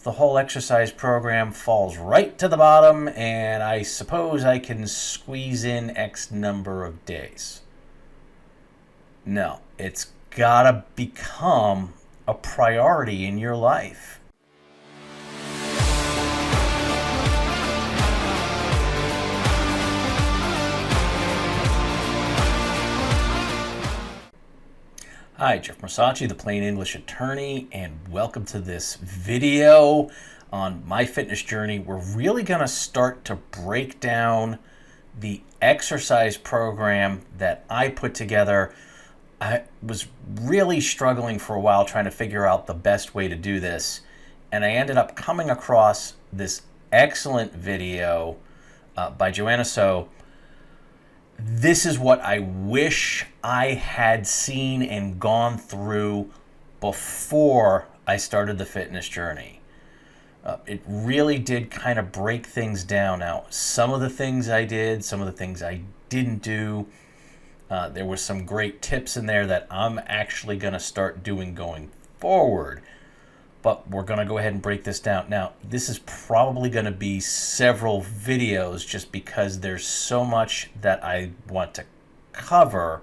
the whole exercise program falls right to the bottom and I suppose I can squeeze in X number of days. No, it's gotta become a priority in your life. Hi, Jeff Marsace, the Plain English Attorney, and welcome to this video on my fitness journey. We're really going to start to break down the exercise program that I put together. I was really struggling for a while trying to figure out the best way to do this, and I ended up coming across this excellent video by Joanna Soh. This is what I wish I had seen and gone through before I started the fitness journey. It really did kind of break things down. Now, some of the things I did, some of the things I didn't do, there were some great tips in there that I'm actually going to start doing going forward. But we're going to go ahead and break this down. Now, this is probably going to be several videos just because there's so much that I want to cover.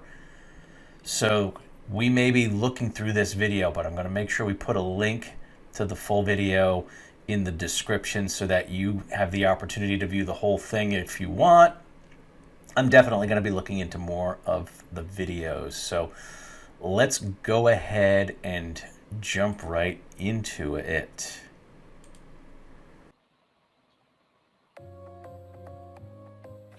So we may be looking through this video, but I'm going to make sure we put a link to the full video in the description so that you have the opportunity to view the whole thing if you want. I'm definitely going to be looking into more of the videos. So let's go ahead and jump right into it.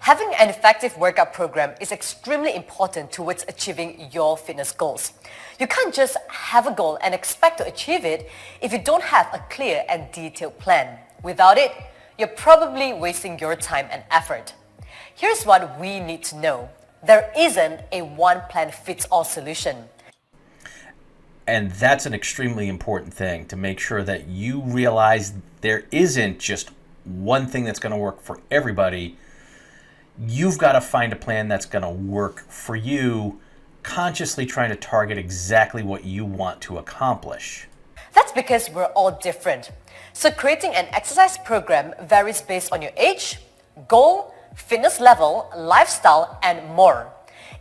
Having an effective workout program is extremely important towards achieving your fitness goals. You can't just have a goal and expect to achieve it if you don't have a clear and detailed plan. Without it, you're probably wasting your time and effort. Here's what we need to know. There isn't a one-plan-fits-all solution. And that's an extremely important thing, to make sure that you realize there isn't just one thing that's going to work for everybody. You've got to find a plan that's going to work for you, consciously trying to target exactly what you want to accomplish. That's because we're all different. So creating an exercise program varies based on your age, goal, fitness level, lifestyle, and more.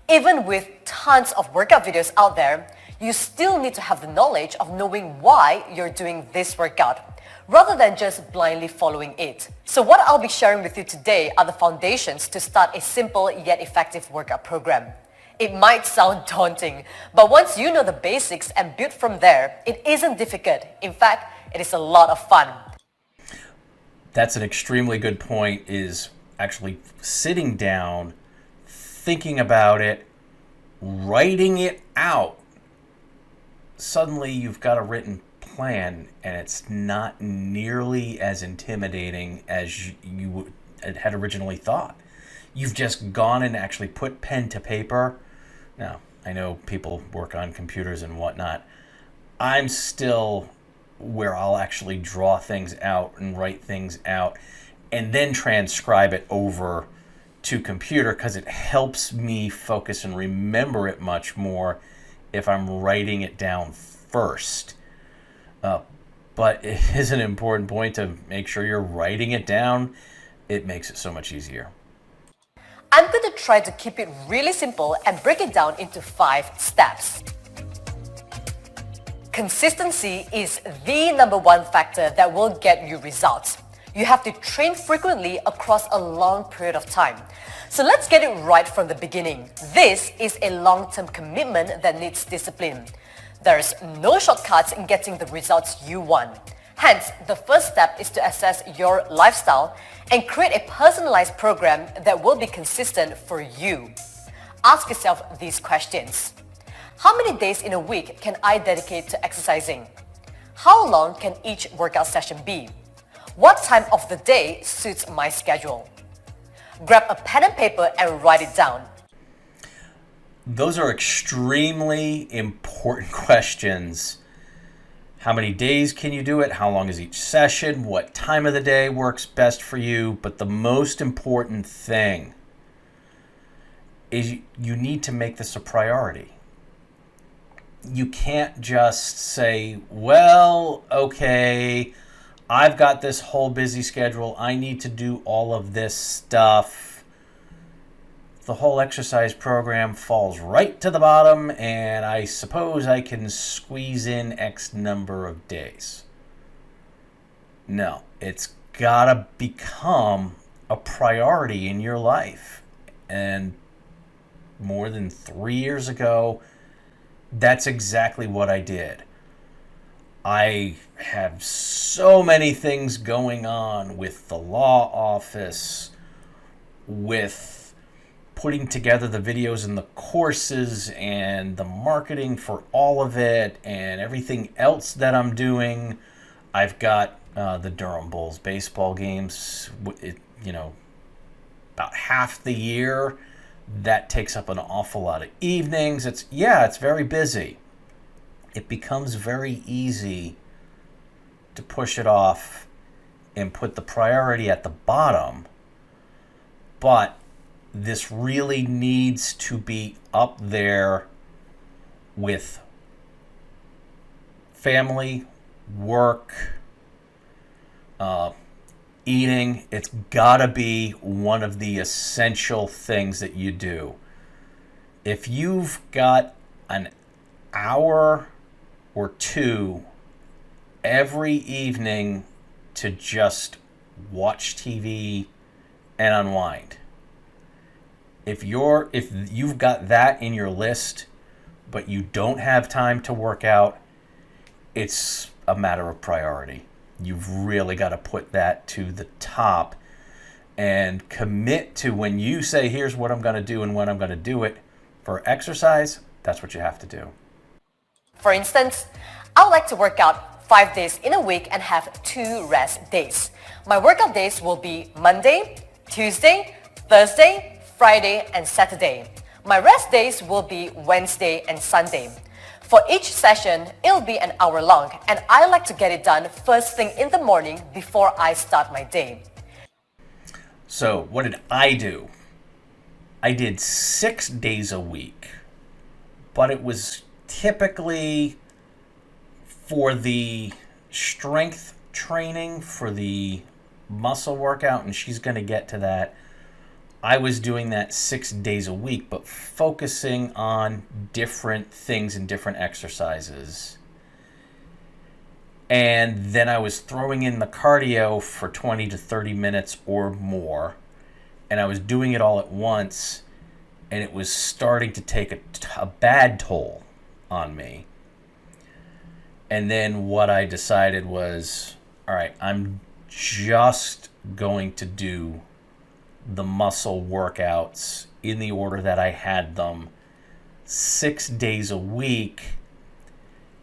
Even with tons of workout videos out there, you still need to have the knowledge of knowing why you're doing this workout, rather than just blindly following it. So what I'll be sharing with you today are the foundations to start a simple yet effective workout program. It might sound daunting, but once you know the basics and build from there, it isn't difficult. In fact, it is a lot of fun. That's an extremely good point, is actually sitting down, thinking about it, writing it out. Suddenly you've got a written plan and it's not nearly as intimidating as you had originally thought. You've just gone and actually put pen to paper. Now, I know people work on computers and whatnot. I'm still where I'll actually draw things out and write things out and then transcribe it over to computer because it helps me focus and remember it much more if I'm writing it down first. But it is an important point to make sure you're writing it down. It makes it so much easier. I'm going to try to keep it really simple and break it down into 5 steps. Consistency is the number one factor that will get you results. You have to train frequently across a long period of time. So let's get it right from the beginning. This is a long-term commitment that needs discipline. There's no shortcuts in getting the results you want. Hence, the first step is to assess your lifestyle and create a personalized program that will be consistent for you. Ask yourself these questions. How many days in a week can I dedicate to exercising? How long can each workout session be? What time of the day suits my schedule? Grab a pen and paper and write it down. Those are extremely important questions. How many days can you do it? How long is each session? What time of the day works best for you? But the most important thing is you need to make this a priority. You can't just say, well, okay, I've got this whole busy schedule. I need to do all of this stuff. The whole exercise program falls right to the bottom, and I suppose I can squeeze in X number of days. No, it's gotta become a priority in your life. And more than 3 years ago, that's exactly what I did. I have so many things going on with the law office, with putting together the videos and the courses and the marketing for all of it and everything else that I'm doing. I've got the Durham Bulls baseball games, about half the year. That takes up an awful lot of evenings. It's very busy. It becomes very easy to push it off and put the priority at the bottom. But this really needs to be up there with family, work, eating. It's gotta be one of the essential things that you do. If you've got an hour or two every evening to just watch TV and unwind, if you've got that in your list but you don't have time to work out, it's a matter of priority. You've really got to put that to the top and commit to, when you say, here's what I'm going to do and when I'm going to do it. For exercise, that's what you have to do. For instance, I would like to work out 5 days in a week and have 2 rest days. My workout days will be Monday, Tuesday, Thursday, Friday, and Saturday. My rest days will be Wednesday and Sunday. For each session, it'll be an hour long, and I like to get it done first thing in the morning before I start my day. So what did I do? I did 6 days a week, but it was typically for the strength training, for the muscle workout, and she's going to get to that. I was doing that 6 days a week, but focusing on different things and different exercises. And then I was throwing in the cardio for 20 to 30 minutes or more. And I was doing it all at once. And it was starting to take a bad toll on me. And then what I decided was, all right, I'm just going to do the muscle workouts in the order that I had them, 6 days a week,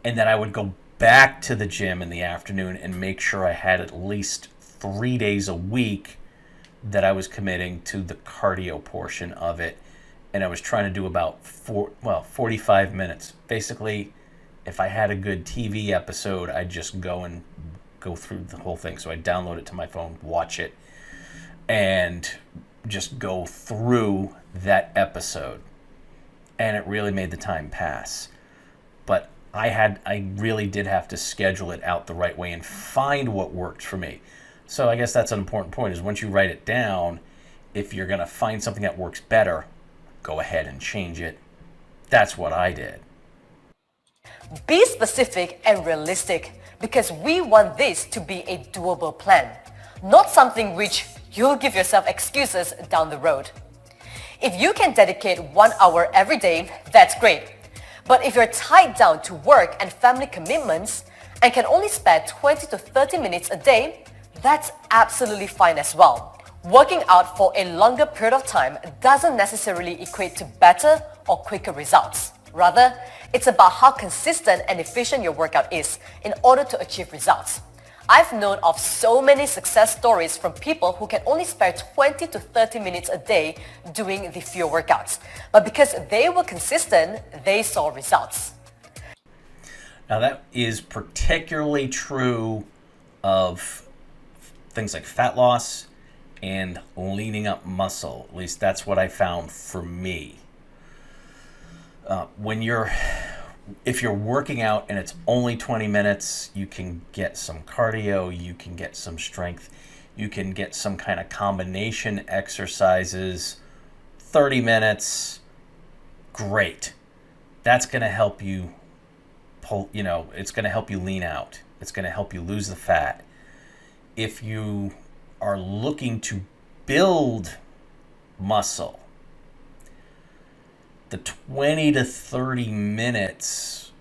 and then I would go back to the gym in the afternoon and make sure I had at least 3 days a week that I was committing to the cardio portion of it. And I was trying to do about 45 minutes. Basically, if I had a good TV episode, I'd just go through the whole thing. So I'd download it to my phone, watch it, and just go through that episode. And it really made the time pass. But I really did have to schedule it out the right way and find what worked for me. So I guess that's an important point, is once you write it down, if you're going to find something that works better, go ahead and change it. That's what I did. Be specific and realistic, because we want this to be a doable plan, not something which you'll give yourself excuses down the road. If you can dedicate 1 hour every day, that's great. But if you're tied down to work and family commitments and can only spare 20 to 30 minutes a day, that's absolutely fine as well. Working out for a longer period of time doesn't necessarily equate to better or quicker results. Rather, it's about how consistent and efficient your workout is in order to achieve results. I've known of so many success stories from people who can only spare 20 to 30 minutes a day doing the fewer workouts. But because they were consistent, they saw results. Now that is particularly true of things like fat loss and leaning up muscle. At least that's what I found for me. When you're if you're working out and it's only 20 minutes, you can get some cardio, you can get some strength, you can get some kind of combination exercises. 30 minutes, great. That's going to help you pull, it's going to help you lean out. It's going to help you lose the fat. If you are looking to build muscle, the 20 to 30 minutes,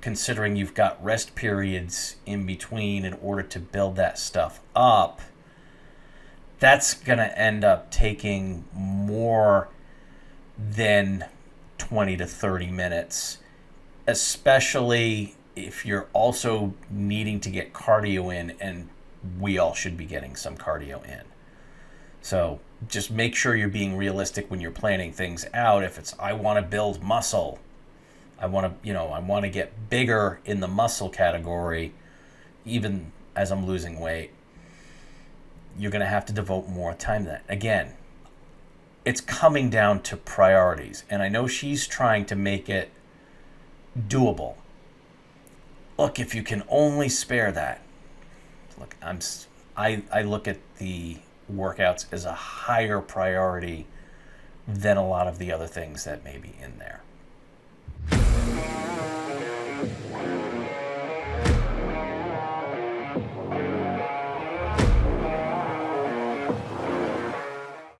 considering you've got rest periods in between in order to build that stuff up, that's going to end up taking more than 20 to 30 minutes, especially if you're also needing to get cardio in, and we all should be getting some cardio in. So just make sure you're being realistic when you're planning things out. If it's, I want to build muscle, I want to get bigger in the muscle category, even as I'm losing weight, you're going to have to devote more time to that. Again, it's coming down to priorities. And I know she's trying to make it doable. Look, if you can only spare that. Look, I look at the workouts as a higher priority than a lot of the other things that may be in there.